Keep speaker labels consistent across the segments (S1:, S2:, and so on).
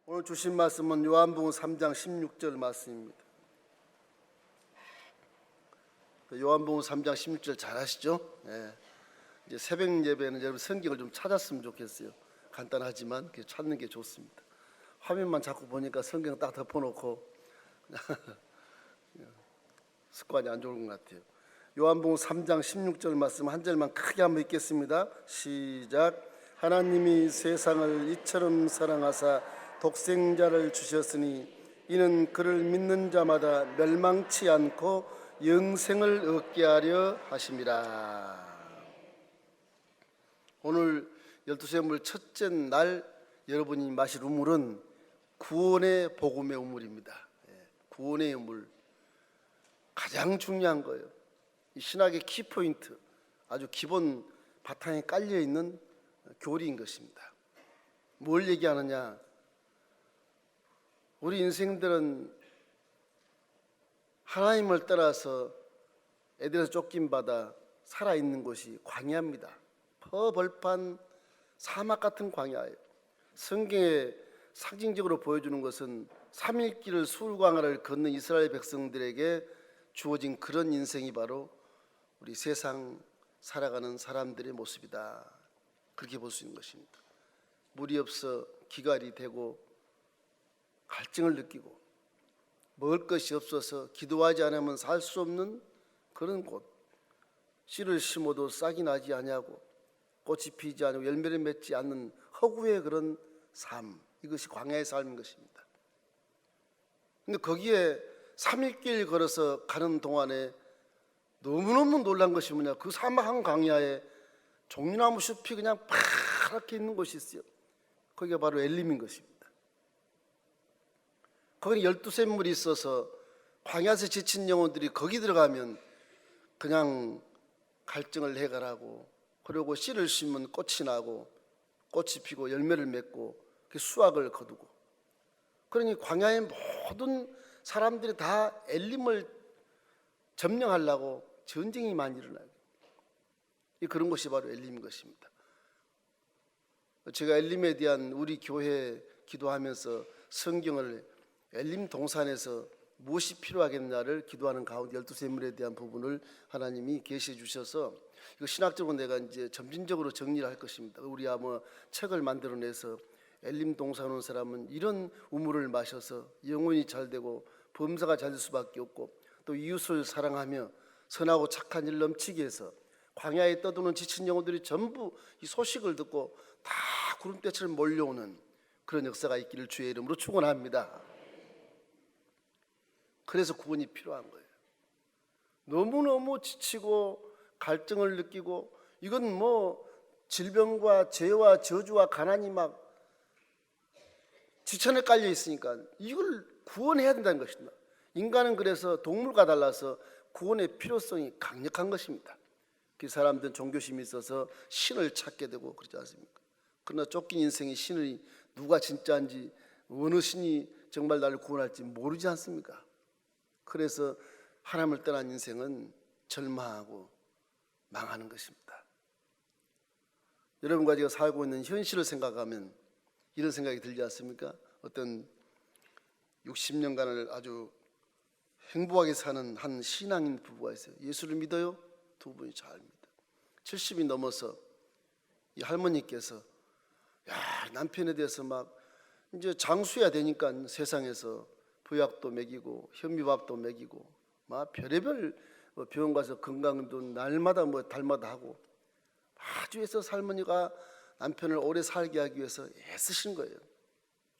S1: 오늘 주신 말씀은 요한복음 3장 16절 말씀입니다. 요한복음 3장 16절 잘 아시죠? 네. 이제 새벽 예배는 여러분 성경을 좀 찾았으면 좋겠어요. 간단하지만 찾는 게 좋습니다. 화면만 자꾸 보니까 성경 딱 덮어놓고 습관이 안 좋은 것 같아요. 요한복음 3장 16절 말씀 한 절만 크게 한번 읽겠습니다. 시작. 하나님이 세상을 이처럼 사랑하사 독생자를 주셨으니 이는 그를 믿는 자마다 멸망치 않고 영생을 얻게 하려 하심이라. 오늘 12세 우물 첫째 날 여러분이 마실 우물은 구원의 복음의 우물입니다. 구원의 우물, 가장 중요한 거예요. 이 신학의 키포인트, 아주 기본 바탕에 깔려있는 교리인 것입니다. 뭘 얘기하느냐? 우리 인생들은 하나님을 따라서 에덴에서 쫓김받아 살아있는 곳이 광야입니다. 벌판 사막 같은 광야예요. 성경에 상징적으로 보여주는 것은 3일길을 수울광야를 걷는 이스라엘 백성들에게 주어진 그런 인생이 바로 우리 세상 살아가는 사람들의 모습이다. 그렇게 볼 수 있는 것입니다. 물이 없어 기갈이 되고 갈증을 느끼고 먹을 것이 없어서 기도하지 않으면 살 수 없는 그런 곳, 씨를 심어도 싹이 나지 아니하고 꽃이 피지 않고 열매를 맺지 않는 허구의 그런 삶, 이것이 광야의 삶인 것입니다. 근데 거기에 3일길 걸어서 가는 동안에 너무너무 놀란 것이 뭐냐, 그 사막한 광야에 종려나무 숲이 그냥 파랗게 있는 곳이 있어요. 거기가 바로 엘림인 것입니다. 거기 12샘물이 있어서 광야에서 지친 영혼들이 거기 들어가면 그냥 갈증을 해결하고, 그리고 씨를 심으면 꽃이 나고 꽃이 피고 열매를 맺고 그 수확을 거두고, 그러니 광야의 모든 사람들이 다 엘림을 점령하려고 전쟁이 많이 일어나요. 그런 것이 바로 엘림인 것입니다. 제가 엘림에 대한 우리 교회 기도하면서 성경을 엘림 동산에서 무엇이 필요하겠냐를 기도하는 가운데 12샘물에 대한 부분을 하나님이 계시해 주셔서, 이거 신학적으로 내가 이제 점진적으로 정리를 할 것입니다. 우리 아마 책을 만들어내서 엘림 동산 온 사람은 이런 우물을 마셔서 영혼이 잘 되고 범사가 잘 될 수밖에 없고, 또 이웃을 사랑하며 선하고 착한 일 넘치게 해서 광야에 떠도는 지친 영혼들이 전부 이 소식을 듣고 다 구름대처럼 몰려오는 그런 역사가 있기를 주의 이름으로 축원합니다. 그래서 구원이 필요한 거예요. 너무너무 지치고 갈증을 느끼고, 이건 뭐 질병과 죄와 저주와 가난이 막 지천에 깔려 있으니까 이걸 구원해야 된다는 것입니다. 인간은 그래서 동물과 달라서 구원의 필요성이 강력한 것입니다. 그 사람들은 종교심이 있어서 신을 찾게 되고 그러지 않습니까? 그러나 쫓긴 인생의 신이 누가 진짜인지, 어느 신이 정말 나를 구원할지 모르지 않습니까? 그래서 하나님을 떠난 인생은 절망하고 망하는 것입니다. 여러분과 제가 살고 있는 현실을 생각하면 이런 생각이 들지 않습니까? 어떤 60년간을 아주 행복하게 사는 한 신앙인 부부가 있어요. 예수를 믿어요? 두 분이 잘 믿어요. 70이 넘어서 이 할머니께서 남편에 대해서 막 이제 장수해야 되니까 세상에서 부약도 먹이고 현미밥도 먹이고 막 별의별 병원 가서 건강도 날마다 달마다 하고 아주 애써 할머니가 남편을 오래 살게 하기 위해서 애쓰신 거예요.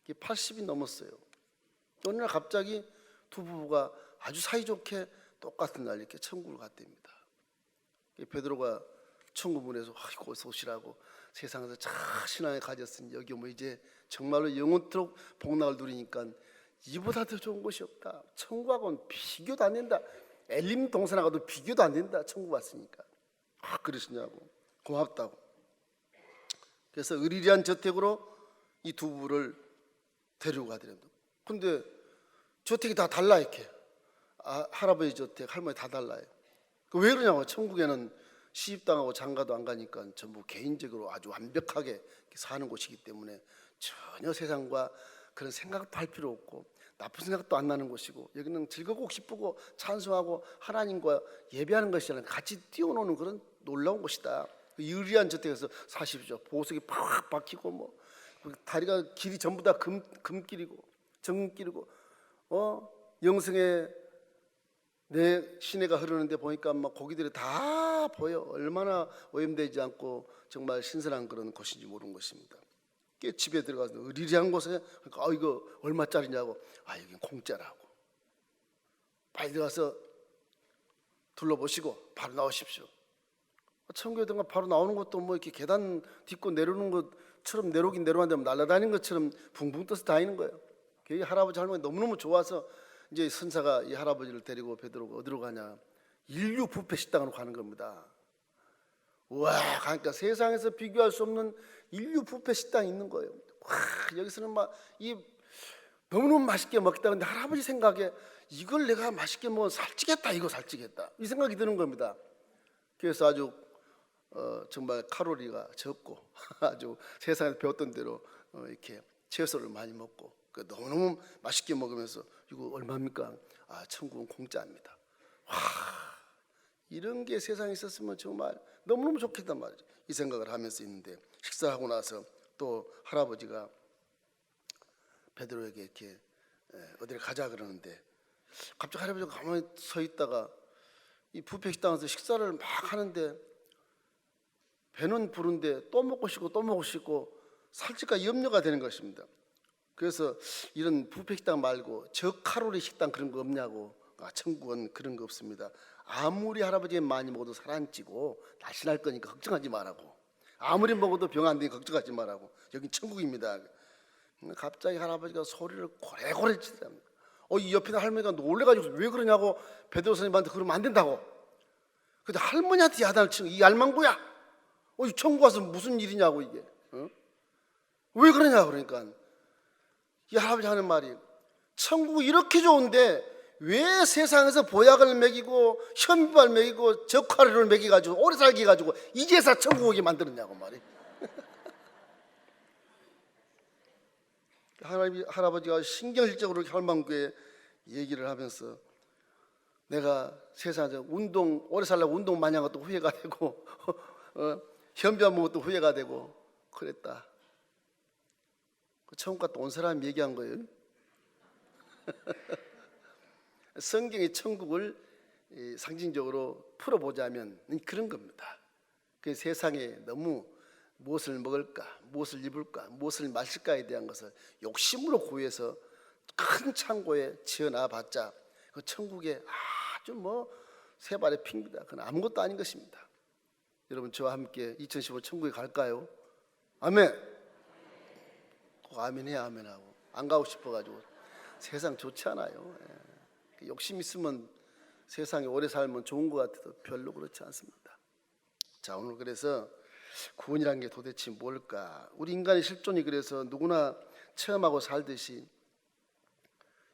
S1: 80이 넘었어요. 어느 날 갑자기 두 부부가 아주 사이좋게 똑같은 날 이렇게 천국을 갔답니다. 베드로가 천국문에서 아이고 어서 오시라고, 세상에서 참 신앙에 가졌으니 여기 오면 이제 정말로 영원토록 복락을 누리니까 이보다 더 좋은 곳이 없다. 천국하고는 비교도 안 된다. 엘림 동산하고도 비교도 안 된다. 천국 왔으니까. 그러시냐고, 고맙다고. 그래서 의리리한 저택으로 이 두 부부를 데리고 가더랍니다. 근데 저택이 다 달라 이렇게. 할아버지 저택, 할머니 다 달라요. 왜 그러냐고, 천국에는 시집당하고 장가도 안 가니까 전부 개인적으로 아주 완벽하게 사는 곳이기 때문에 전혀 세상과 그런 생각도 할 필요 없고 나쁜 생각도 안 나는 곳이고, 여기는 즐겁고 기쁘고 찬송하고 하나님과 예배하는 것이라는 같이 뛰어노는 그런 놀라운 곳이다. 유리한 저택에서 사십시오. 보석이 팍 박히고 뭐 다리가 길이 전부 다 금길이고 정금길이고, 영성의 내 시내가 흐르는데 보니까 막 고기들이 다 보여. 얼마나 오염되지 않고 정말 신선한 그런 곳인지 모르는 것입니다. 집에 들어가서 의리리한 곳에, 그러니까 이거 얼마짜리냐고, 여긴 공짜라고. 빨리 들어가서 둘러보시고 바로 나오십시오. 천국에 들어가 바로 나오는 것도 뭐 이렇게 계단 딛고 내려오는 것처럼, 내려오긴 내려왔는데 날아다니는 것처럼 붕붕 떠서 다니는 거예요. 이 할아버지 할머니 너무너무 좋아서 이제 선사가 이 할아버지를 데리고 베드로가 어디로 가냐, 인류 뷔페 식당으로 가는 겁니다. 와, 그러니까 세상에서 비교할 수 없는 인류 뷔페 식당이 있는 거예요. 와, 여기서는 막 너무너무 맛있게 먹다. 근데 할아버지 생각에 이걸 내가 맛있게 먹으면 살찌겠다, 이거 살찌겠다, 이 생각이 드는 겁니다. 그래서 아주 정말 칼로리가 적고 아주 세상에서 배웠던 대로 이렇게 채소를 많이 먹고 너무너무 맛있게 먹으면서 이거 얼마입니까? 천국은 공짜입니다. 와, 이런 게 세상에 있었으면 정말 너무너무 좋겠단 말이죠. 이 생각을 하면서 있는데, 식사하고 나서 또 할아버지가 베드로에게 이렇게 어디를 가자 그러는데, 갑자기 할아버지가 가만히 서 있다가 이 뷔페 식당에서 식사를 막 하는데 배는 부른데 또 먹고 싶고 또 먹고 싶고 살찔까 염려가 되는 것입니다. 그래서 이런 뷔페 식당 말고 저칼로리 식당 그런 거 없냐고. 천국은 그런 거 없습니다. 아무리 할아버지가 많이 먹어도 살 안 찌고 날씬할 거니까 걱정하지 말라고. 아무리 먹어도 병 안 되니 걱정하지 말라고. 여긴 천국입니다. 갑자기 할아버지가 소리를 고래고래 치더랍니다. 이 옆에 있는 할머니가 놀래가지고 왜 그러냐고 베드로 선생님한테 그러면 안 된다고. 근데 할머니한테 야단을 치는, 이 알망구야, 이 천국 와서 무슨 일이냐고 이게, 왜 그러냐. 그러니까 이 할아버지 하는 말이, 천국이 이렇게 좋은데 왜 세상에서 보약을 먹이고 현미발 먹이고 적화를 먹여가지고 오래 살게 해가지고 이제서 천국 오게 만들었냐고 말이. 할아버지가 신경질적으로 할망구에 얘기를 하면서, 내가 세상에서 오래 살려고 운동 많이 한 것도 후회가 되고 현비한 것도 후회가 되고 그랬다. 천국 갔다 온 사람이 얘기한 거예요. 성경의 천국을 상징적으로 풀어보자면 그런 겁니다. 그 세상에 너무 무엇을 먹을까, 무엇을 입을까, 무엇을 마실까에 대한 것을 욕심으로 구해서 큰 창고에 지어놔봤자 그 천국에 아주 세 발의 핑비다. 그건 아무것도 아닌 것입니다. 여러분, 저와 함께 2015 천국에 갈까요? 아멘. 꼭 아멘해야 아멘하고. 안 가고 싶어가지고 세상 좋지 않아요. 욕심 있으면 세상에 오래 살면 좋은 것 같아도 별로 그렇지 않습니다. 자, 오늘 그래서 구원이란 게 도대체 뭘까? 우리 인간의 실존이 그래서 누구나 체험하고 살듯이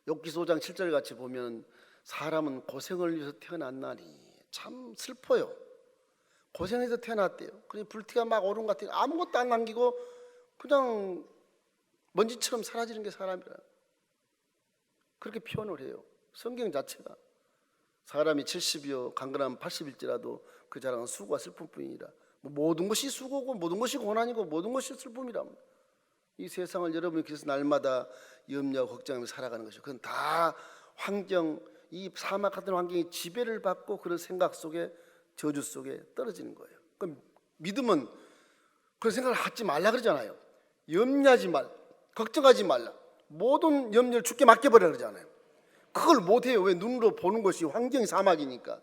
S1: 욥기서 5장 7절 같이 보면, 사람은 고생을 위해서 태어났나니. 참 슬퍼요. 고생해서 태어났대요. 그냥 불티가 막 오른 것 같아요. 아무것도 안 남기고 그냥 먼지처럼 사라지는 게 사람이라, 그렇게 표현을 해요. 성경 자체가. 사람이 70이요 강건하면 80일지라도 그 자랑은 수고와 슬픔뿐이니라. 모든 것이 수고고 모든 것이 고난이고 모든 것이 슬픔이라. 이 세상을 여러분이 그래서 날마다 염려하고 걱정하면서 살아가는 것이죠. 그건 다 환경, 이 사막 같은 환경이 지배를 받고 그런 생각 속에, 저주 속에 떨어지는 거예요. 그럼 믿음은 그런 생각을 하지 말라 그러잖아요. 염려하지 말라, 걱정하지 말라, 모든 염려를 주께 맡겨버려 그러잖아요. 그걸 못해요. 왜? 눈으로 보는 것이, 환경이 사막이니까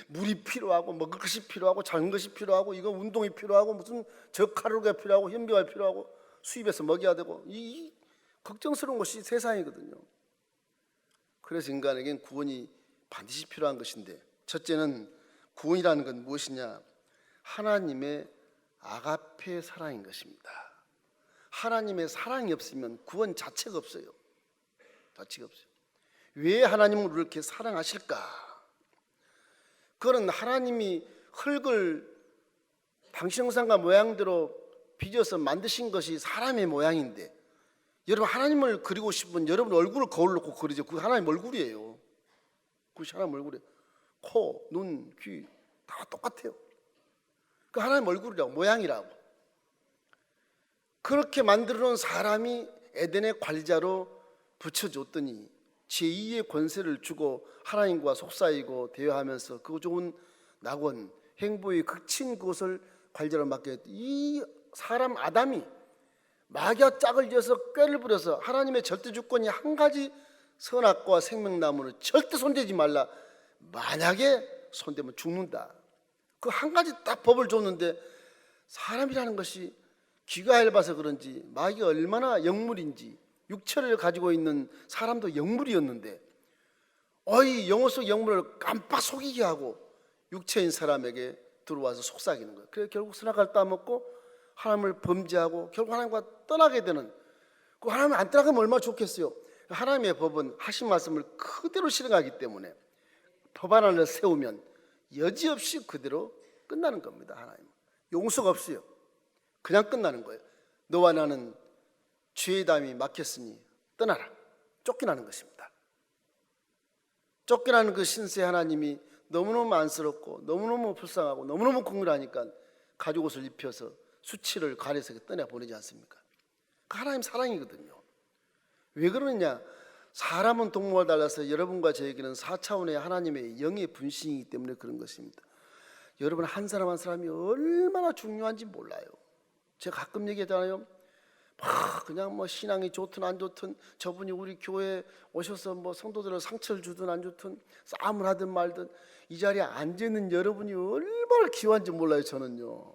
S1: 물이 필요하고 먹을 것이 필요하고 자는 것이 필요하고 이거 운동이 필요하고 무슨 저칼로리가 필요하고 현미가 필요하고 수입해서 먹여야 되고, 이 걱정스러운 것이 세상이거든요. 그래서 인간에겐 구원이 반드시 필요한 것인데, 첫째는 구원이라는 건 무엇이냐? 하나님의 아가페 사랑인 것입니다. 하나님의 사랑이 없으면 구원 자체가 없어요. 자체가 없어요. 왜 하나님은 우리를 이렇게 사랑하실까? 그거는 하나님이 흙을 방식 형상과 모양대로 빚어서 만드신 것이 사람의 모양인데, 여러분 하나님을 그리고 싶으면 여러분 얼굴을 거울 놓고 그리죠. 그게 하나님 얼굴이에요. 그것이 하나님 얼굴이에요. 코, 눈, 귀 다 똑같아요. 그 하나님 얼굴이라고, 모양이라고. 그렇게 만들어 놓은 사람이 에덴의 관리자로 붙여줬더니 제2의 권세를 주고 하나님과 속사이고 대화하면서 그 좋은 낙원, 행복의 극친 그것을 관리자로 맡겨. 이 사람 아담이 마귀와 짝을 지어서 꾀를 부려서 하나님의 절대 주권이 한 가지 선악과 생명나무를 절대 손대지 말라. 만약에 손대면 죽는다. 그 한 가지 딱 법을 줬는데 사람이라는 것이 귀가 얇아서 그런지 마귀가 얼마나 영물인지, 육체를 가지고 있는 사람도 영물이었는데 이 영혼 속 영물을 깜빡 속이게 하고 육체인 사람에게 들어와서 속삭이는 거예요. 그래서 결국 선악과를 따먹고 하나님을 범죄하고 결국 하나님과 떠나게 되는, 그 하나님 안 떠나가면 얼마나 좋겠어요. 하나님의 법은 하신 말씀을 그대로 실행하기 때문에 법 하나를 세우면 여지없이 그대로 끝나는 겁니다. 하나님은 용서가 없어요. 그냥 끝나는 거예요. 너와 나는 죄의 담이 막혔으니 떠나라. 쫓겨나는 것입니다. 쫓겨나는 그 신세 하나님이 너무너무 안쓰럽고 너무너무 불쌍하고 너무너무 궁금하니까 가죽 옷을 입혀서 수치를 가려서 떠내보내지 않습니까? 그 하나님 사랑이거든요. 왜 그러느냐? 사람은 동물과 달라서 여러분과 저에게는 4차원의 하나님의 영의 분신이기 때문에 그런 것입니다. 여러분 한 사람 한 사람이 얼마나 중요한지 몰라요. 제가 가끔 얘기하잖아요. 그냥 뭐 신앙이 좋든 안 좋든, 저분이 우리 교회에 오셔서 뭐 성도들을 상처를 주든 안 주든, 싸움을 하든 말든, 이 자리에 앉아있는 여러분이 얼마나 귀한지 몰라요. 저는요,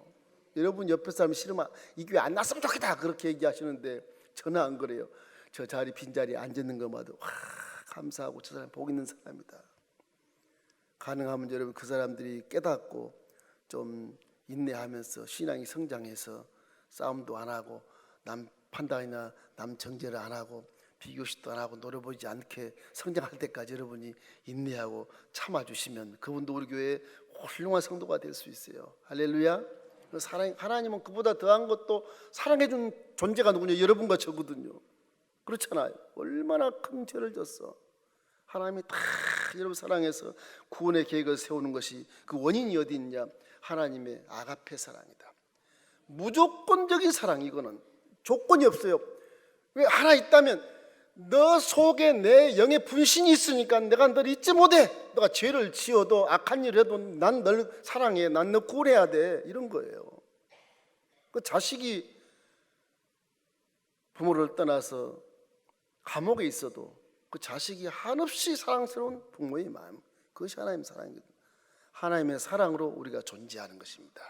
S1: 여러분 옆에 사람 싫으면 이 교회 안 났으면 좋겠다 그렇게 얘기하시는데 저는 안 그래요. 저 자리, 빈자리에 앉아있는 것마다 감사하고 저 사람 복 있는 사람이다. 가능하면 여러분 그 사람들이 깨닫고 좀 인내하면서 신앙이 성장해서 싸움도 안 하고 남 판단이나 남 정죄를 안 하고 비교식도 안 하고 노려 보이지 않게 성장할 때까지 여러분이 인내하고 참아주시면 그분도 우리 교회에 훌륭한 성도가 될 수 있어요. 할렐루야. 하나님은 그보다 더한 것도 사랑해준 존재가 누구냐? 여러분과 저거든요. 그렇잖아요. 얼마나 큰 죄를 졌어. 하나님이 다 여러분 사랑해서 구원의 계획을 세우는 것이 그 원인이 어디 있냐? 하나님의 아가페 사랑이다. 무조건적인 사랑. 이거는 조건이 없어요. 왜? 하나 있다면 너 속에 내 영의 분신이 있으니까 내가 널 잊지 못해. 너가 죄를 지어도 악한 일을 해도 난 널 사랑해. 난 너 구원해야 돼. 이런 거예요. 그 자식이 부모를 떠나서 감옥에 있어도 그 자식이 한없이 사랑스러운 부모의 마음, 그것이 하나님의 사랑입니다. 하나님의 사랑으로 우리가 존재하는 것입니다.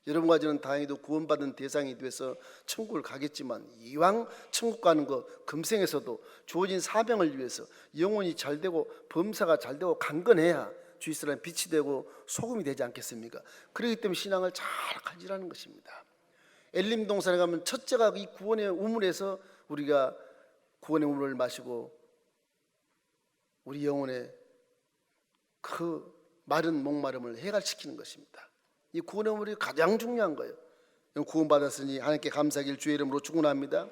S1: 여러분과 저는 다행히도 구원받은 대상이 돼서 천국을 가겠지만 이왕 천국 가는 것 금생에서도 주어진 사명을 위해서 영혼이 잘 되고 범사가 잘 되고 강건해야 주위 사람의 빛이 되고 소금이 되지 않겠습니까? 그렇기 때문에 신앙을 잘 가지라는 것입니다. 엘림 동산에 가면 첫째가 이 구원의 우물에서 우리가 구원의 우물을 마시고 우리 영혼의 그 마른 목마름을 해갈시키는 것입니다. 이 구원의 우물이 가장 중요한 거예요. 구원받았으니 하나님께 감사하길 주의 이름으로 축원합니다.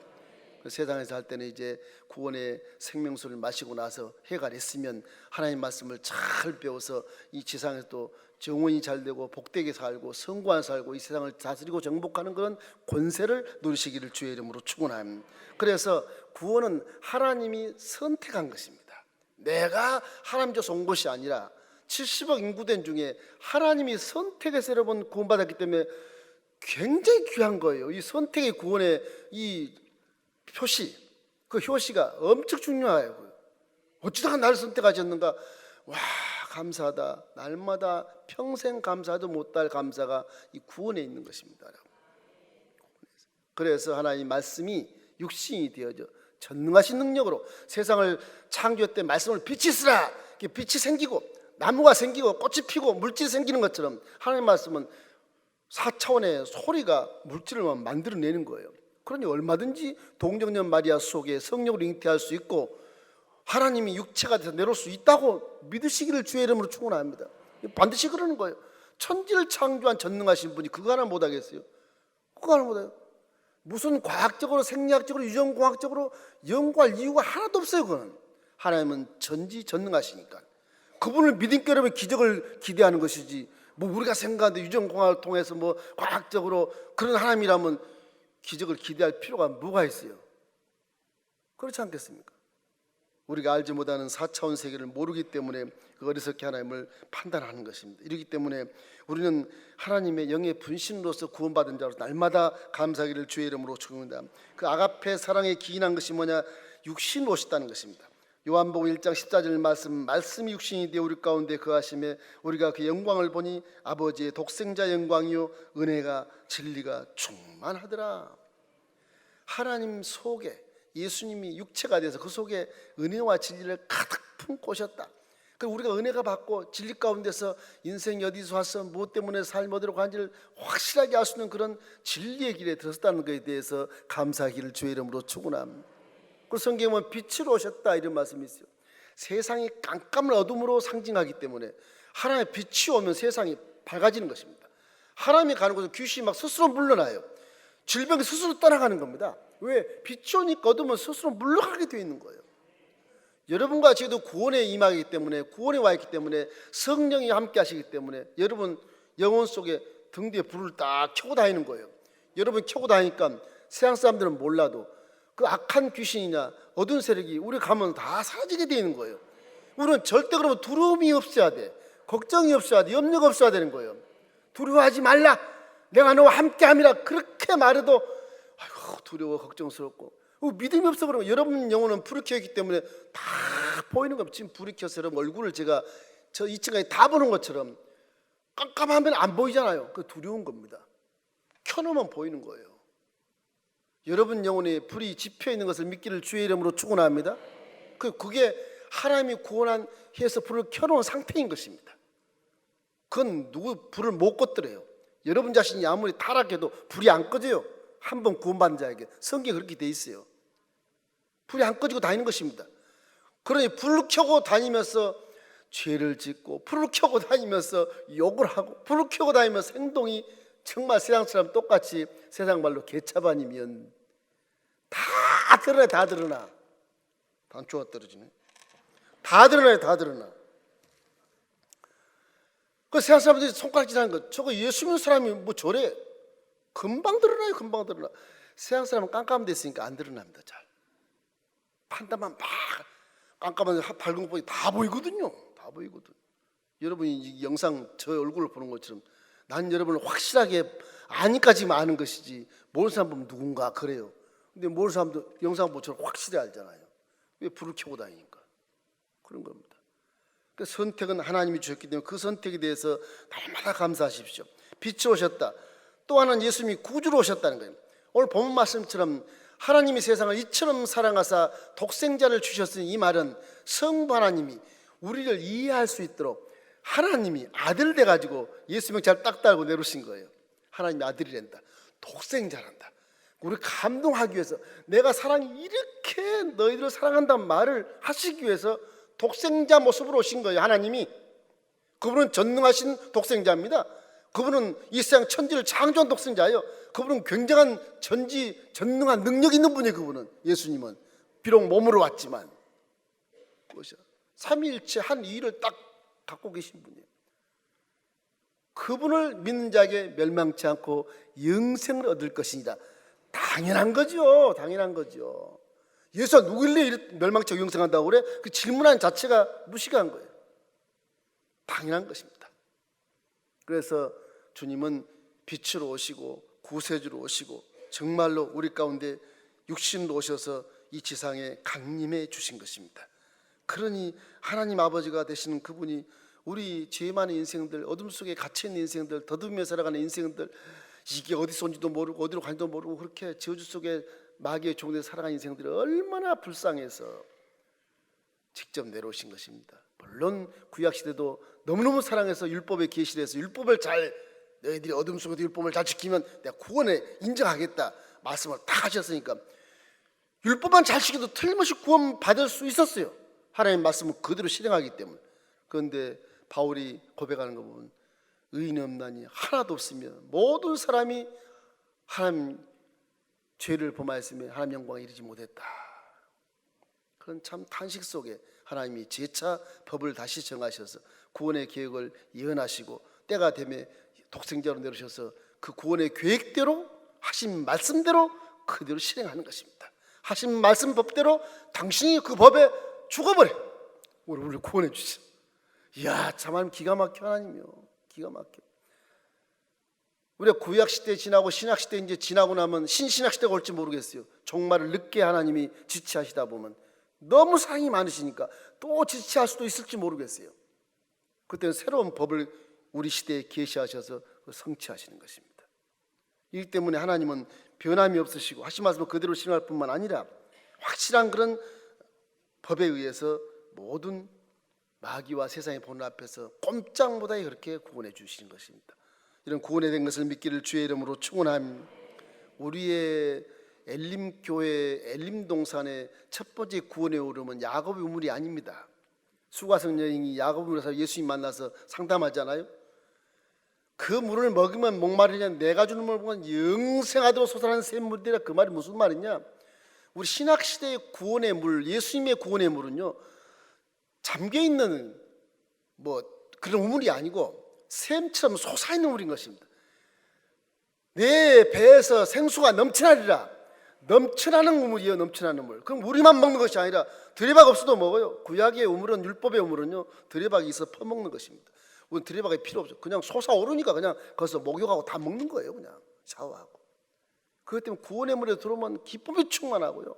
S1: 세상에서 할 때는 이제 구원의 생명수를 마시고 나서 해갈했으면 하나님 말씀을 잘 배워서 이 세상에서 또 정원이 잘 되고 복되게 살고 성공한 살고 이 세상을 다스리고 정복하는 그런 권세를 누리시기를 주의 이름으로 축원합니다. 그래서 구원은 하나님이 선택한 것입니다. 내가 하나님 줘서 온 것이 아니라 70억 인구된 중에 하나님이 선택해서 여러분 구원받았기 때문에 굉장히 귀한 거예요. 이 선택의 구원의 이 표시, 그 효시가 엄청 중요해요. 어찌다가 나를 선택하셨는가? 와, 감사하다. 날마다 평생 감사도 못할 감사가 이 구원에 있는 것입니다. 그래서 하나님 말씀이 육신이 되어져 전능하신 능력으로 세상을 창조할 때 말씀을 빛이 쓰라. 빛이 생기고 나무가 생기고 꽃이 피고 물질이 생기는 것처럼 하나님 말씀은 4차원의 소리가 물질을 만들어내는 거예요. 그러니 얼마든지 동정녀 마리아 속에 성령으로 잉태할 수 있고 하나님이 육체가 돼서 내려올 수 있다고 믿으시기를 주의 이름으로 축원합니다. 반드시 그러는 거예요. 천지를 창조한 전능하신 분이 그거 하나 못하겠어요? 그거 하나 못해요. 무슨 과학적으로, 생리학적으로, 유전공학적으로 연구할 이유가 하나도 없어요. 그건 하나님은 전지전능하시니까 그분을 믿음께 여러분 기적을 기대하는 것이지, 뭐 우리가 생각하는데 유전공학을 통해서 뭐 과학적으로 그런 하나님이라면 기적을 기대할 필요가 뭐가 있어요? 그렇지 않겠습니까? 우리가 알지 못하는 4차원 세계를 모르기 때문에 그 어리석게 하나님을 판단하는 것입니다. 이렇기 때문에 우리는 하나님의 영의 분신으로서 구원받은 자로 날마다 감사하기를 주의 이름으로 축원합니다. 그 아가페 사랑에 기인한 것이 뭐냐? 육신으로 오셨다는 것입니다. 요한복음 1장 14절 말씀이 육신이 되어 우리 가운데 거하심에 우리가 그 영광을 보니 아버지의 독생자 영광이요 은혜가 진리가 충만하더라. 하나님 속에 예수님이 육체가 돼서 그 속에 은혜와 진리를 가득 품고 오셨다. 그 우리가 은혜가 받고 진리 가운데서 인생이 어디서 와서 무엇 때문에 삶 어디로 가는지를 확실하게 알 수 있는 그런 진리의 길에 들었다는 것에 대해서 감사하기를 주의 이름으로 축원합니다. 그 성경에 보면 빛으로 오셨다 이런 말씀이 있어요. 세상이 깜깜한 어둠으로 상징하기 때문에 하나님의 빛이 오면 세상이 밝아지는 것입니다. 하나님이 가는 곳은 귀신이 막 스스로 물러나요. 질병이 스스로 떠나가는 겁니다. 왜? 빛이 오니까 어둠은 스스로 물러가게 되어 있는 거예요. 여러분과 저도 구원에 임하기 때문에, 구원에 와 있기 때문에, 성령이 함께 하시기 때문에 여러분 영혼 속에 등 뒤에 불을 딱 켜고 다니는 거예요. 여러분 켜고 다니니까 세상 사람들은 몰라도 그 악한 귀신이나 어두운 세력이 우리 가면 다 사라지게 되는 거예요. 우리는 절대 그러면 두려움이 없어야 돼. 걱정이 없어야 돼. 염려가 없어야 되는 거예요. 두려워하지 말라. 내가 너와 함께함이라 그렇게 말해도 아이고 두려워 걱정스럽고 믿음이 없어. 그러면 여러분 영혼은 불이 켜있기 때문에 다 보이는 겁니다. 지금 불이 켜서 여러분 얼굴을 제가 저 2층까지 다 보는 것처럼 깜깜하면 안 보이잖아요. 그 두려운 겁니다. 켜놓으면 보이는 거예요. 여러분 영혼에 불이 지펴 있는 것을 믿기를 주의 이름으로 축원합니다. 그게 하나님이 구원한 해서 불을 켜놓은 상태인 것입니다. 그건 누구 불을 못 껐더래요. 여러분 자신이 아무리 타락해도 불이 안 꺼져요. 한 번 구원받은 자에게 성경에 그렇게 돼 있어요. 불이 안 꺼지고 다니는 것입니다. 그러니 불을 켜고 다니면서 죄를 짓고 불을 켜고 다니면서 욕을 하고 불을 켜고 다니면서 행동이 정말 세상처럼 똑같이 세상 말로 개차반이면 다 드러나. 다 드러나. 단추가 떨어지네. 다 드러나요. 다 드러나. 그 세상 사람들이 손가락질하는 거, 저거 예수 믿는 사람이 뭐 저래. 금방 드러나요. 금방 드러나. 세상 사람은 깜깜한 데 있으니까 안 드러납니다. 잘 판단만 막 깜깜한 밝은 것보다 다 보이거든요. 다 보이거든. 여러분이 이 영상 저 얼굴을 보는 것처럼 난 여러분을 확실하게 아니까지만 아는 것이지 모르는 사람 보면 누군가 그래요. 근데 모르는 사람도 영상 보처럼 확실히 알잖아요. 왜 불을 켜고 다니니까. 그런 겁니다. 그 선택은 하나님이 주셨기 때문에 그 선택에 대해서 날마다 감사하십시오. 빛이 오셨다. 또 하나는 예수님이 구주로 오셨다는 거예요. 오늘 본문 말씀처럼 하나님이 세상을 이처럼 사랑하사 독생자를 주셨으니 이 말은 성부 하나님이 우리를 이해할 수 있도록 하나님이 아들 돼가지고 예수명 잘 딱 달고 내놓으신 거예요. 하나님이 아들이란다. 독생자란다. 우리 감동하기 위해서 내가 사랑이 이렇게 너희들을 사랑한다는 말을 하시기 위해서 독생자 모습으로 오신 거예요. 하나님이. 그분은 전능하신 독생자입니다. 그분은 이 세상 천지를 창조한 독생자예요. 그분은 굉장한 전능한 능력 있는 분이에요. 그분은 예수님은 비록 몸으로 왔지만 삼위일체 한 이유를 딱 갖고 계신 분이에요. 그분을 믿는 자에게 멸망치 않고 영생을 얻을 것이니다. 당연한 거죠. 당연한 거죠. 예수가 누구길래 멸망치 않고 영생한다고 그래? 그 질문한 자체가 무식한 거예요. 당연한 것입니다. 그래서 주님은 빛으로 오시고 구세주로 오시고 정말로 우리 가운데 육신으로 오셔서 이 지상에 강림해 주신 것입니다. 그러니 하나님 아버지가 되시는 그분이 우리 죄 많은 인생들, 어둠 속에 갇혀있는 인생들, 더듬으며 살아가는 인생들, 이게 어디서 온지도 모르고 어디로 가는지도 모르고 그렇게 저주 속에 마귀의 종들에 살아가는 인생들이 얼마나 불쌍해서 직접 내려오신 것입니다. 물론 구약시대도 너무너무 사랑해서 율법에 계시해서 율법을 잘, 너희들이 어둠 속에도 율법을 잘 지키면 내가 구원에 인정하겠다 말씀을 다 하셨으니까 율법만 잘 지켜도 틀림없이 구원 받을 수 있었어요. 하나님의 말씀을 그대로 실행하기 때문에. 그런데 바울이 고백하는 거 보면 의인이 없나니 하나도 없으며 모든 사람이 하나님 죄를 범하였으며 하나님 영광에 이르지 못했다. 그런 참 탄식 속에 하나님이 재차 법을 다시 정하셔서 구원의 계획을 예언하시고 때가 되면 독생자로 내려오셔서 그 구원의 계획대로 하신 말씀대로 그대로 실행하는 것입니다. 하신 말씀 법대로 당신이 그 법에 죽어버려 우리를 구원해 주시오. 이야, 참 하나님 기가 막혀. 하나님이요, 기가 막혀. 우리가 구약 시대 지나고 신약 시대 이제 지나고 나면 신신약 시대가 올지 모르겠어요. 종말을 늦게 하나님이 지체하시다 보면 너무 사랑이 많으시니까 또 지체할 수도 있을지 모르겠어요. 그때는 새로운 법을 우리 시대에 계시하셔서 성취하시는 것입니다. 이 때문에 하나님은 변함이 없으시고 하신 말씀을 그대로 실행할 뿐만 아니라 확실한 그런 법에 의해서 모든 마귀와 세상의 본능 앞에서 꼼짝 못하게 그렇게 구원해 주시는 것입니다. 이런 구원에 된 것을 믿기를 주의 이름으로 축원합니다. 우리의 엘림교회 엘림동산의 첫 번째 구원의 오름은 야곱의 우물이 아닙니다. 수가성 여인이 야곱의 우물에서 예수님 만나서 상담하잖아요. 그 물을 먹으면 목마르냐, 내가 주는 물을 먹으면 영생하도록 솟아나는 샘물이라. 그 말이 무슨 말이냐, 우리 신학시대의 구원의 물, 예수님의 구원의 물은요 잠겨있는 그런 우물이 아니고 샘처럼 솟아있는 물인 것입니다. 내 배에서 생수가 넘쳐나리라. 넘쳐나는 우물이에요. 넘쳐나는 물. 그럼 우리만 먹는 것이 아니라 드레박 없어도 먹어요. 구약의 우물은, 율법의 우물은요 드레박이 있어 퍼먹는 것입니다. 우리는 드레박이 필요 없죠. 그냥 솟아오르니까 그냥 거기서 목욕하고 다 먹는 거예요. 그냥 샤워하고. 그것 때문에 구원의 물에 들어오면 기쁨이 충만하고요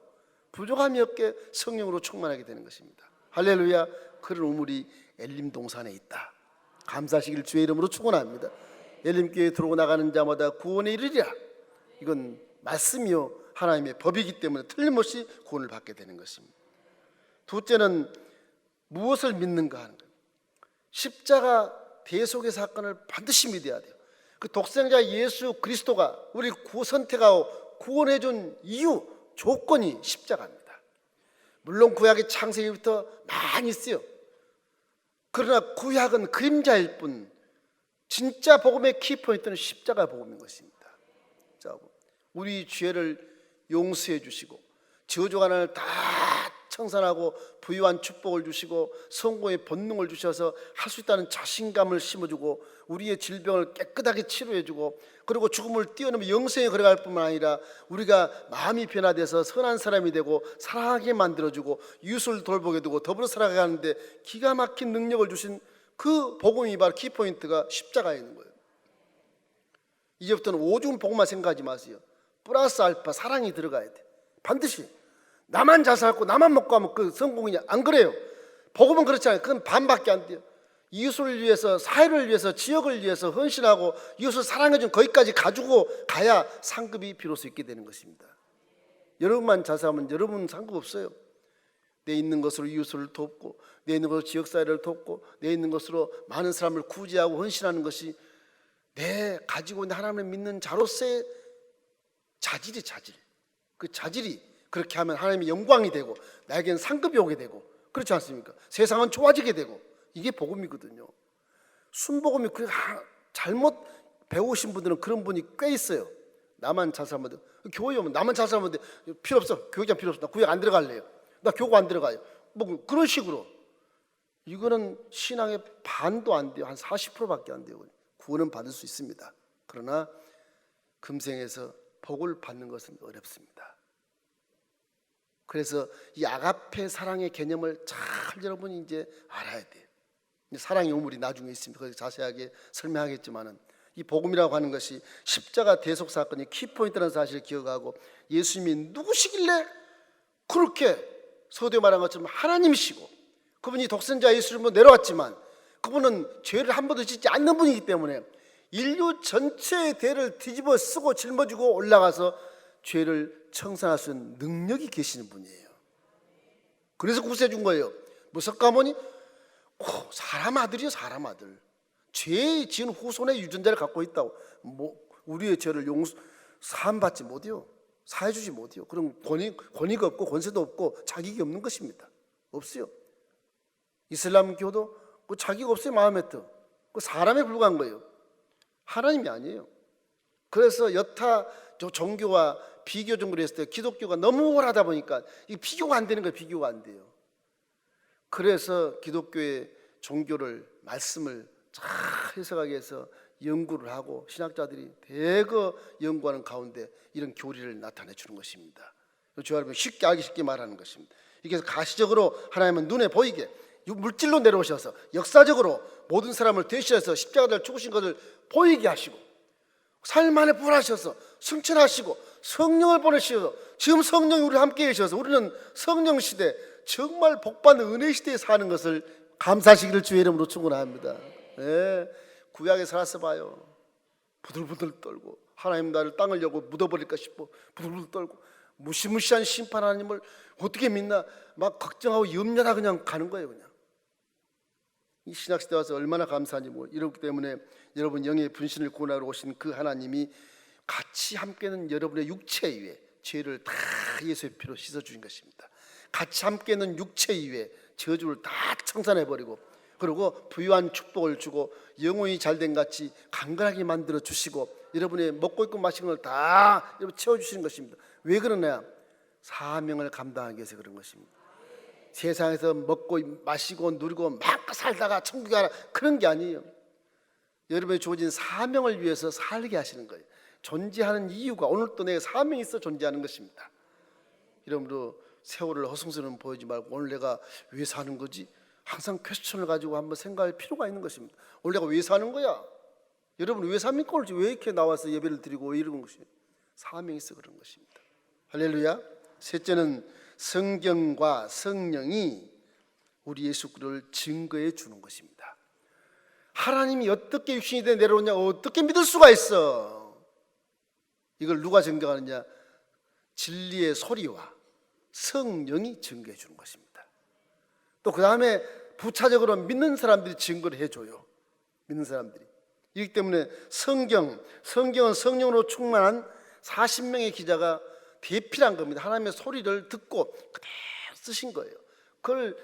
S1: 부족함이 없게 성령으로 충만하게 되는 것입니다. 할렐루야. 그런 우물이 엘림동산에 있다. 감사하시길 주의 이름으로 축원합니다. 엘림교회에 들어오고 나가는 자마다 구원에 이르리라. 이건 말씀이요 하나님의 법이기 때문에 틀림없이 구원을 받게 되는 것입니다. 둘째는 무엇을 믿는가 하는 거예요. 십자가 대속의 사건을 반드시 믿어야 돼요. 그 독생자 예수 그리스도가 우리 선택하고 구원해 준 이유, 조건이 십자가입니다. 물론 구약의 창세기부터 많이 있어요. 그러나 구약은 그림자일 뿐 진짜 복음의 키포인트는 십자가 복음인 것입니다. 우리 죄를 용서해 주시고 저주가난을 다 청산하고 부유한 축복을 주시고 성공의 본능을 주셔서 할 수 있다는 자신감을 심어주고 우리의 질병을 깨끗하게 치료해주고 그리고 죽음을 뛰어넘어 영생에 걸어갈 뿐만 아니라 우리가 마음이 변화돼서 선한 사람이 되고 사랑하게 만들어주고 이웃을 돌보게 되고 더불어 살아가는데 기가 막힌 능력을 주신 그 복음이 바로 키포인트가 십자가에 있는 거예요. 이제부터는 오죽 복음만 생각하지 마세요. 플러스 알파 사랑이 들어가야 돼. 반드시. 나만 잘 살고 나만 먹고 하면 그 성공이냐? 안 그래요. 복음은 그렇지 않아요. 그건 반밖에 안 돼요. 이웃을 위해서, 사회를 위해서, 지역을 위해서 헌신하고 이웃을 사랑해준 거기까지 가지고 가야 상급이 비로소 있게 되는 것입니다. 여러분만 잘 살면 여러분 상급 없어요. 내 있는 것으로 이웃을 돕고 내 있는 것으로 지역사회를 돕고 내 있는 것으로 많은 사람을 구제하고 헌신하는 것이 내 가지고 있는 하나님을 믿는 자로서의 자질이 자질. 그 자질이 그렇게 하면 하나님의 영광이 되고 나에게는 상급이 오게 되고 그렇지 않습니까? 세상은 좋아지게 되고 이게 복음이거든요. 순복음이 잘못 배우신 분들은 그런 분이 꽤 있어요. 나만 잘 살면 돼. 교회 오면 나만 잘 살면 돼. 필요 없어. 교회장 필요 없어. 나 구약 안 들어갈래요. 나 교구 안 들어가요. 그런 식으로. 이거는 신앙의 반도 안 돼요. 한 40%밖에 안 돼요. 구원은 받을 수 있습니다. 그러나 금생에서 복을 받는 것은 어렵습니다. 그래서 이 아가페 사랑의 개념을 잘 여러분이 이제 알아야 돼요. 사랑의 우물이 나중에 있습니다. 거기서 자세하게 설명하겠지만은 이 복음이라고 하는 것이 십자가 대속 사건이 키포인트라는 사실을 기억하고 예수님이 누구시길래 그렇게 서두에 말한 것처럼 하나님이시고 그분이 독생자 예수님으로 내려왔지만 그분은 죄를 한 번도 짓지 않는 분이기 때문에 인류 전체의 대를 뒤집어 쓰고 짊어지고 올라가서 죄를 청산할 수 있는 능력이 계시는 분이에요. 그래서 구세해 준 거예요. 무섭가모니 사람 아들이요, 사람 아들. 죄 지은 후손의 유전자를 갖고 있다고. 우리의 죄를 사함받지 못해요. 사해주지 못해요. 그럼 권위가 없고 권세도 없고 자격이 없는 것입니다. 없어요. 이슬람교도 그 자격 없어요. 마호메트. 그 사람에 불과한 거예요. 하나님이 아니에요. 그래서 여타 종교와 비교적으로 했을 때 기독교가 너무 우월하다 보니까 이 비교가 안 되는 거예요. 비교가 안 돼요. 그래서 기독교의 종교를 말씀을 잘 해석하기 위해서 연구를 하고 신학자들이 대거 연구하는 가운데 이런 교리를 나타내 주는 것입니다. 저 여러분 쉽게 알기 쉽게 말하는 것입니다. 이게 가시적으로 하나님은 눈에 보이게 물질로 내려오셔서 역사적으로 모든 사람을 대신해서 십자가를 죽으신 것을 보이게 하시고 삶 안에 부활하셔서 승천하시고 성령을 보내셔서 지금 성령이 우리 함께 계셔서 우리는 성령 시대 정말 복받는 은혜 시대에 사는 것을 감사하시기를 주의 이름으로 축원합니다. 네, 구약에 살았어 봐요. 부들부들 떨고 하나님 나를 땅을 열고 묻어버릴까 싶어 부들부들 떨고 무시무시한 심판 하나님을 어떻게 믿나 막 걱정하고 염려하다 그냥 가는 거예요. 그냥 이 신학시대 와서 얼마나 감사한지 뭐 이렇기 때문에 여러분 영의 분신을 구원하러 오신 그 하나님이 같이 함께는 여러분의 육체 위에 죄를 다 예수의 피로 씻어주신 것입니다. 같이 함께는 육체 위에 저주를 다 청산해버리고 그리고 부유한 축복을 주고 영혼이 잘된 같이 강건하게 만들어 주시고 여러분의 먹고 있고 마시는 걸 다 채워주시는 것입니다. 왜 그러냐? 사명을 감당하기 위해서 그런 것입니다. 세상에서 먹고 마시고 누리고 막 살다가 천국에 가라 그런 게 아니에요. 여러분의 주어진 사명을 위해서 살게 하시는 거예요. 존재하는 이유가 오늘도 내가 사명이 있어 존재하는 것입니다. 이러므로 세월을 허송스러운 보이지 말고 오늘 내가 왜 사는 거지? 항상 퀘스천을 가지고 한번 생각할 필요가 있는 것입니다. 오늘 내가 왜 사는 거야? 여러분 왜 삽니까? 오늘 왜 이렇게 나와서 예배를 드리고 왜 이러는 것이 사명이 있어 그런 것입니다. 할렐루야. 셋째는 성경과 성령이 우리 예수 그리스도를 증거해 주는 것입니다. 하나님이 어떻게 육신이 돼 내려오냐 어떻게 믿을 수가 있어? 이걸 누가 증거하느냐? 진리의 소리와 성령이 증거해 주는 것입니다. 또 그 다음에 부차적으로 믿는 사람들이 증거를 해줘요. 믿는 사람들이. 이기 때문에 성경은 성령으로 충만한 40명의 기자가 대필한 겁니다. 하나님의 소리를 듣고 그대로 쓰신 거예요. 그걸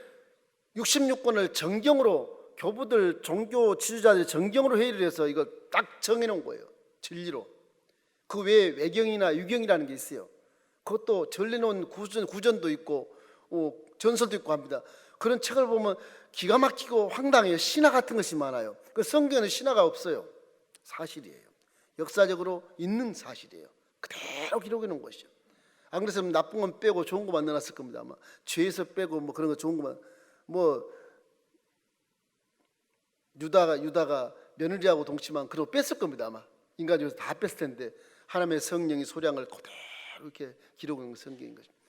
S1: 66권을 정경으로 교부들 종교 지도자들 정경으로 회의를 해서 이걸 딱 정해놓은 거예요. 진리로. 그 외에 외경이나 유경이라는 게 있어요. 그것도 전해놓은 구전도 있고 전설도 있고 합니다. 그런 책을 보면 기가 막히고 황당해요. 신화 같은 것이 많아요. 그 성경에는 신화가 없어요. 사실이에요. 역사적으로 있는 사실이에요. 그대로 기록해 놓은 것이죠. 안 그랬으면 나쁜 건 빼고 좋은 것만 넣어놨을 겁니다. 아마 죄에서 빼고 뭐 그런 거 좋은 것만 뭐 유다가 며느리하고 동침한 그러고 뺐을 겁니다. 아마 인간 중에서 다 뺐을 텐데 하나님의 성령이 소량을 그대로 이렇게 기록한 건 성경인 것입니다.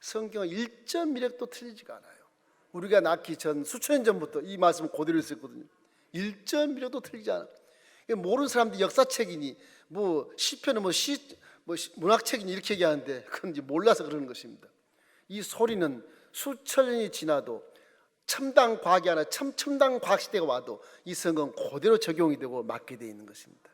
S1: 성경은 1.1획도 틀리지가 않아요. 우리가 낳기 전 수천 년 전부터 이 말씀을 그대로 썼거든요. 1.1획도 틀리지 않아요. 모르는 사람들이 역사책이니 뭐 시편은 뭐 문학책이니 이렇게 얘기하는데 그건 이제 몰라서 그러는 것입니다. 이 소리는 수천 년이 지나도 첨단 과학이 아니라 첨단 과학 시대가 와도 이 성경은 그대로 적용이 되고 맞게 되어 있는 것입니다.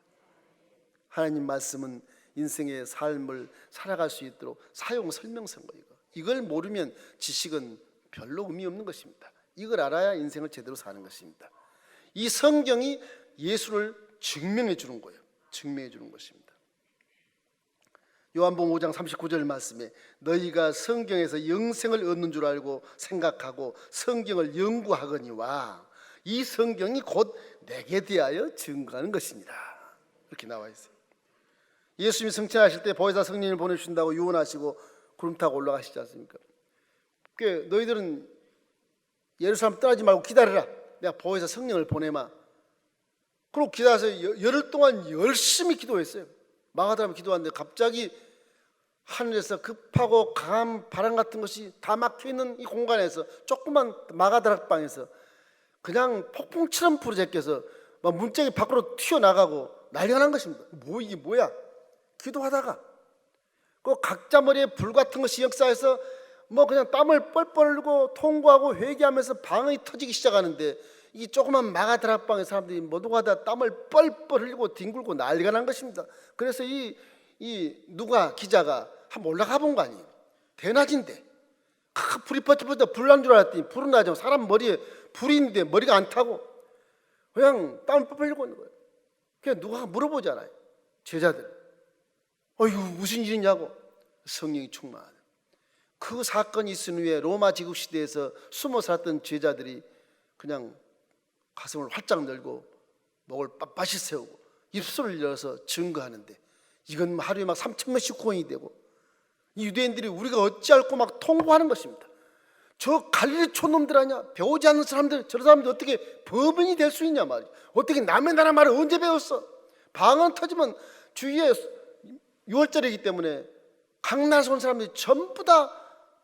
S1: 하나님 말씀은 인생의 삶을 살아갈 수 있도록 사용 설명서인 거예요. 이걸 모르면 지식은 별로 의미 없는 것입니다. 이걸 알아야 인생을 제대로 사는 것입니다. 이 성경이 예수를 증명해 주는 거예요. 증명해 주는 것입니다. 요한복음 5장 39절 말씀에 너희가 성경에서 영생을 얻는 줄 알고 생각하고 성경을 연구하거니와 이 성경이 곧 내게 대하여 증거하는 것입니다. 이렇게 나와 있어요. 예수님이 승천하실 때 보혜사 성령을 보내주신다고 유언하시고 구름 타고 올라가시지 않습니까? 그 너희들은 예루살렘 떠나지 말고 기다려라. 내가 보혜사 성령을 보내마. 그리고 기다려서 열흘 동안 열심히 기도했어요. 마가다람 기도하는데 갑자기 하늘에서 급하고 강한 바람 같은 것이 다 막혀있는 이 공간에서 조그만 마가다락방에서 그냥 폭풍처럼 부르짖겨서 막 문짝이 밖으로 튀어나가고 난리가 난 것입니다. 이게 뭐야? 기도하다가 그 각자 머리에 불 같은 것이 역사해서 뭐 그냥 땀을 뻘뻘 흘리고 통곡하고 회개하면서 방언이 터지기 시작하는데 이 조그만 마가다락방의 사람들이 모두가 다 땀을 뻘뻘 흘리고 뒹굴고 난리가 난 것입니다. 그래서 이 누가 기자가 한번 올라가 본 거 아니에요. 대낮인데 불이 퍼쩍퍼쩍 불 난 줄 알았더니 불은 나죠. 사람 머리에 불이 있는데 머리가 안 타고 그냥 땀을 뻘뻘 흘리고 있는 거예요. 그냥 누가 물어보잖아요. 제자들. 이거 무슨 일이냐고. 성령이 충만하다. 그 사건이 있은 후에 로마 제국 시대에서 숨어 살았던 제자들이 그냥 가슴을 활짝 열고 목을 빳빳이 세우고 입술을 열어서 증거하는데, 이건 하루에 막 3,000명씩 구원이 되고, 이 유대인들이 우리가 어찌할꼬 막 통보하는 것입니다. 저 갈릴리 촌놈들 아니야? 배우지 않는 사람들, 저런 사람들 어떻게 법인이 될 수 있냐 말이야. 어떻게 남의 나라 말을 언제 배웠어? 방언 터지면 주위에 6월절이기 때문에 각 나라에서 온 사람들이 전부 다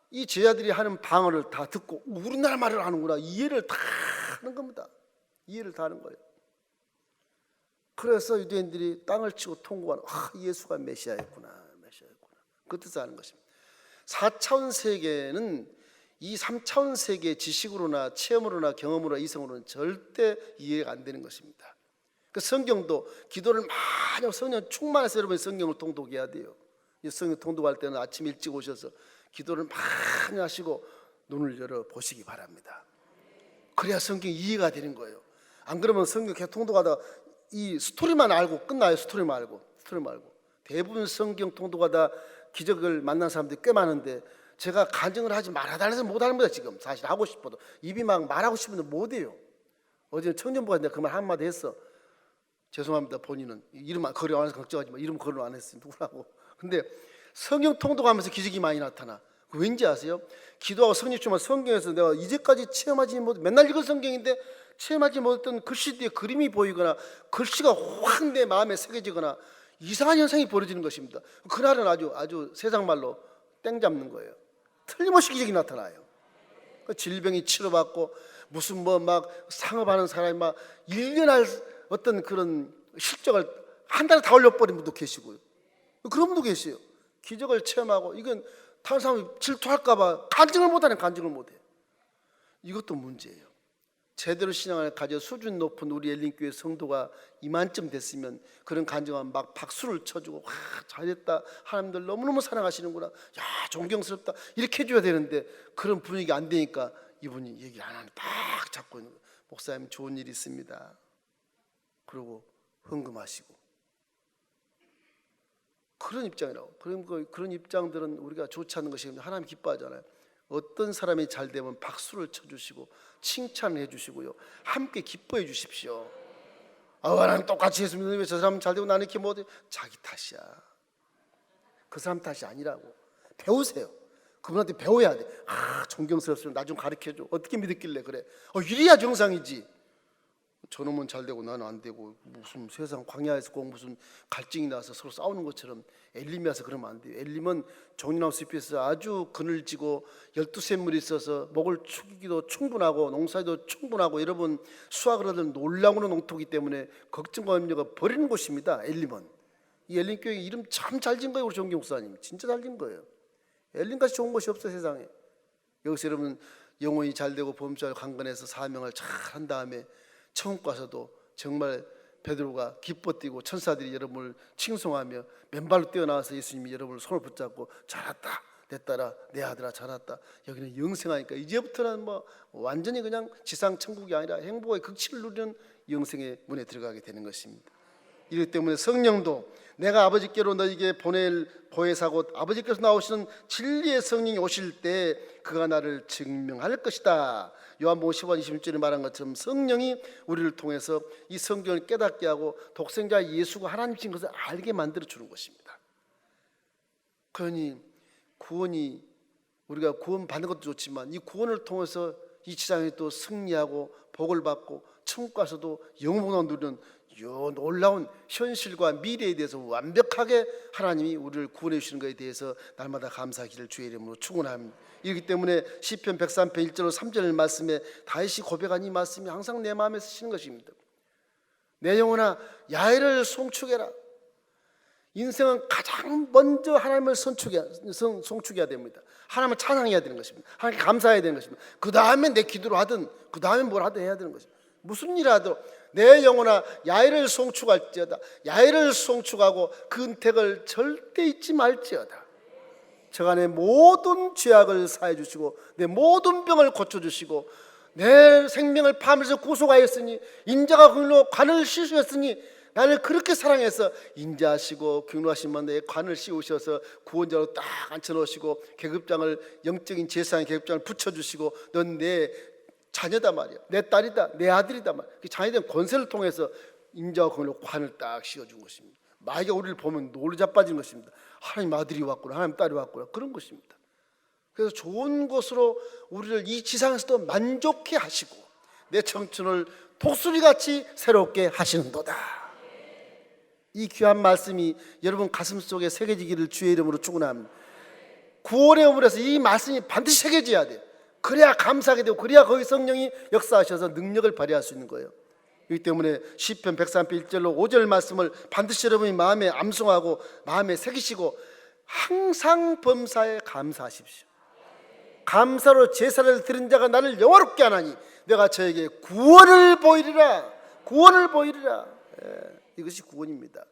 S1: 이 제자들이 하는 방언을 다 듣고 우리나라 말을 하는구나, 이해를 다 하는 겁니다. 이해를 다 하는 거예요. 그래서 유대인들이 땅을 치고 통곡하는, 예수가 메시아였구나, 메시아였구나, 그 뜻을 하는 것입니다. 4차원 세계는 이 3차원 세계의 지식으로나 체험으로나 경험으로나 이성으로는 절대 이해가 안 되는 것입니다. 그 성경도 기도를 많이 하고 성령 충만해서 여러분이 성경을 통독해야 돼요. 이 성경 통독할 때는 아침 일찍 오셔서 기도를 많이 하시고 눈을 열어 보시기 바랍니다. 그래야 성경이 이해가 되는 거예요. 안 그러면 성경 계속 통독하다가 이 스토리만 알고 끝나요. 스토리만 알고. 대부분 성경 통독하다 기적을 만난 사람들이 꽤 많은데, 제가 간증을 하지 말아달라서 못하는 거예요. 지금 사실 하고 싶어도 입이 막 말하고 싶은데 못해요. 어제 청년부가 내가 그 말 한마디 했어. 죄송합니다. 본인은 이름 거론 안 해서 걱정하지 마. 이름 거론 안 했으면 누구라고. 근데 성경 통독하면서 기적이 많이 나타나. 왠지 아세요? 기도하고 성령 충만, 성경에서 내가 이제까지 체험하지 못, 맨날 읽은 성경인데 체험하지 못했던 글씨 뒤에 그림이 보이거나 글씨가 확 내 마음에 새겨지거나 이상한 현상이 벌어지는 것입니다. 그날은 아주 세상 말로 땡 잡는 거예요. 틀림없이 기적이 나타나요. 질병이 치료받고 무슨 뭐 막 상업하는 사람이 막 1년 할 어떤 그런 실적을 한 달에 다 올려버린 분도 계시고요. 그런 분도 계세요. 기적을 체험하고, 이건 다른 사람이 질투할까봐 간증을 못해. 이것도 문제예요. 제대로 신앙을 가져 수준 높은 우리 엘린교회 성도가 이만쯤 됐으면 그런 간증하면 막 박수를 쳐주고, 와 잘했다, 하나님들 너무너무 사랑하시는구나, 야 존경스럽다, 이렇게 해줘야 되는데 그런 분위기 안 되니까 이분이 얘기를 안 하는, 딱 잡고 있는 거예요. 목사님 좋은 일 있습니다. 그러고 흥금하시고, 그런 입장이라고. 그런 입장들은 우리가 좋지 않은 것이, 하나님 기뻐하잖아요. 어떤 사람이 잘 되면 박수를 쳐주시고 칭찬을 해주시고요, 함께 기뻐해 주십시오. 나는 똑같이 했습니다. 왜 저 사람 잘 되고 나는 이렇게 못해? 자기 탓이야. 그 사람 탓이 아니라고. 배우세요. 그분한테 배워야 돼. 존경스럽습니다. 나 좀 가르쳐줘. 어떻게 믿었길래 그래? 이래야 정상이지. 저놈은 잘 되고 나는 안 되고, 무슨 세상 광야에서 꼭 무슨 갈증이 나서 서로 싸우는 것처럼 엘림이 와서 그러면 안 돼요. 엘림은 종려나무 숲에서 아주 그늘지고 12샘물이 있어서 목을 축이기도 충분하고 농사도 충분하고, 여러분 수확을 하던 놀라우는 농토기 때문에 걱정과 염려가 버리는 곳입니다. 엘림은. 이 엘림교회 이름 참 잘 지은 거예요. 우리 정기 목사님 진짜 잘 지은 거예요. 엘림같이 좋은 곳이 없어요, 세상에. 여기서 여러분 영혼이 잘 되고 범죄와 강건해서 사명을 잘 한 다음에 천국 가서도 정말 베드로가 기뻐 뛰고 천사들이 여러분을 칭송하며 맨발로 뛰어나와서 예수님이 여러분을 손을 붙잡고, 잘했다 내 딸아, 내 아들아, 잘했다. 여기는 영생하니까 이제부터는 뭐 완전히 그냥 지상 천국이 아니라 행복의 극치를 누리는 영생의 문에 들어가게 되는 것입니다. 이렇기 때문에 성령도 내가 아버지께로 너에게 보낼 보혜사고 아버지께서 나오시는 진리의 성령이 오실 때 그가 나를 증명할 것이다. 요한복음 15장 26절에 말한 것처럼 성령이 우리를 통해서 이 성경을 깨닫게 하고 독생자 예수가 하나님이신 것을 알게 만들어 주는 것입니다. 그러니 구원이, 우리가 구원 받는 것도 좋지만 이 구원을 통해서 이 지상에 또 승리하고 복을 받고 천국 가서도 영원한 누리는 요 놀라운 현실과 미래에 대해서 완벽하게 하나님이 우리를 구원해 주시는 것에 대해서 날마다 감사하기를 주의 이름으로 축원합니다. 이렇기 때문에 시편 103편 1절 3절 말씀에 다윗이 고백한 이 말씀이 항상 내 마음에 쓰시는 것입니다. 내 영혼아 야훼를 송축해라. 인생은 가장 먼저 하나님을 송축해야 됩니다. 하나님을 찬양해야 되는 것입니다. 하나님께 감사해야 되는 것입니다. 그 다음에 내 기도를 하든 그 다음에 뭘 하든 해야 되는 것입니다. 무슨 일을 하든 내 영혼아 야훼를 송축할지어다. 야훼를 송축하고 그 은택을 절대 잊지 말지어다. 저가 내 모든 죄악을 사해 주시고 내 모든 병을 고쳐 주시고 내 생명을 파하면서 구속하였으니 인자가 그일로 관을 씻으셨으니 나를 그렇게 사랑해서 인자하시고 경륜하시면 내 관을 씌우셔서 구원자로 딱 앉혀놓으시고 계급장을, 영적인 제사장의 계급장을 붙여주시고 넌 내 자녀다 말이야, 내 딸이다, 내 아들이다 말이야. 그 자녀된 권세를 통해서 인자와 공의로 관을 딱 씌워준 것입니다. 마귀가 우리를 보면 놀라 자빠진 것입니다. 하나님 아들이 왔구나, 하나님 딸이 왔구나, 그런 것입니다. 그래서 좋은 것으로 우리를 이 지상에서도 만족해 하시고 내 청춘을 독수리같이 새롭게 하시는도다. 이 귀한 말씀이 여러분 가슴속에 새겨지기를 주의 이름으로 축원합니다. 구원의 우물에서 이 말씀이 반드시 새겨져야 돼요. 그래야 감사하게 되고, 그래야 거기 성령이 역사하셔서 능력을 발휘할 수 있는 거예요. 그렇기 때문에 시편 103편 1절로 5절 말씀을 반드시 여러분이 마음에 암송하고 마음에 새기시고 항상 범사에 감사하십시오. 감사로 제사를 드린 자가 나를 영화롭게 하나니 내가 저에게 구원을 보이리라. 구원을 보이리라. 이것이 구원입니다.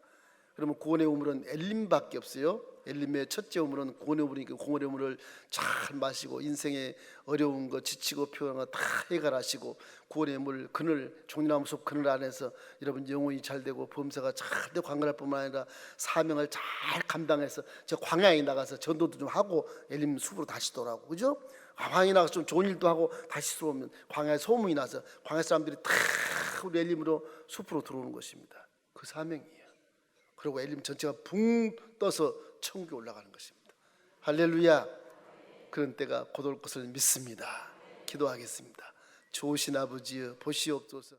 S1: 그러면 구원의 우물은 엘림밖에 없어요. 엘림의 첫째 우물은 구원의 우물이니까 구원의 우물을 잘 마시고 인생의 어려운 거, 지치고 피곤한 거 다 해결하시고 구원의 물, 그늘, 종려나무 숲 그늘 안에서 여러분 영혼이 잘 되고 범사가 잘 되고 관건할 뿐만 아니라 사명을 잘 감당해서 저 광야에 나가서 전도도 좀 하고 엘림 숲으로 다시 돌아오고, 그죠? 광야에 나가서 좀 좋은 일도 하고 다시 들어오면 광야에 소문이 나서 광야 사람들이 다 우리 엘림으로 숲으로 들어오는 것입니다. 그 사명이에요. 그리고 엘림 전체가 붕 떠서 천국에 올라가는 것입니다. 할렐루야. 그런 때가 곧 올 것을 믿습니다. 기도하겠습니다. 좋으신 아버지여 보시옵소서.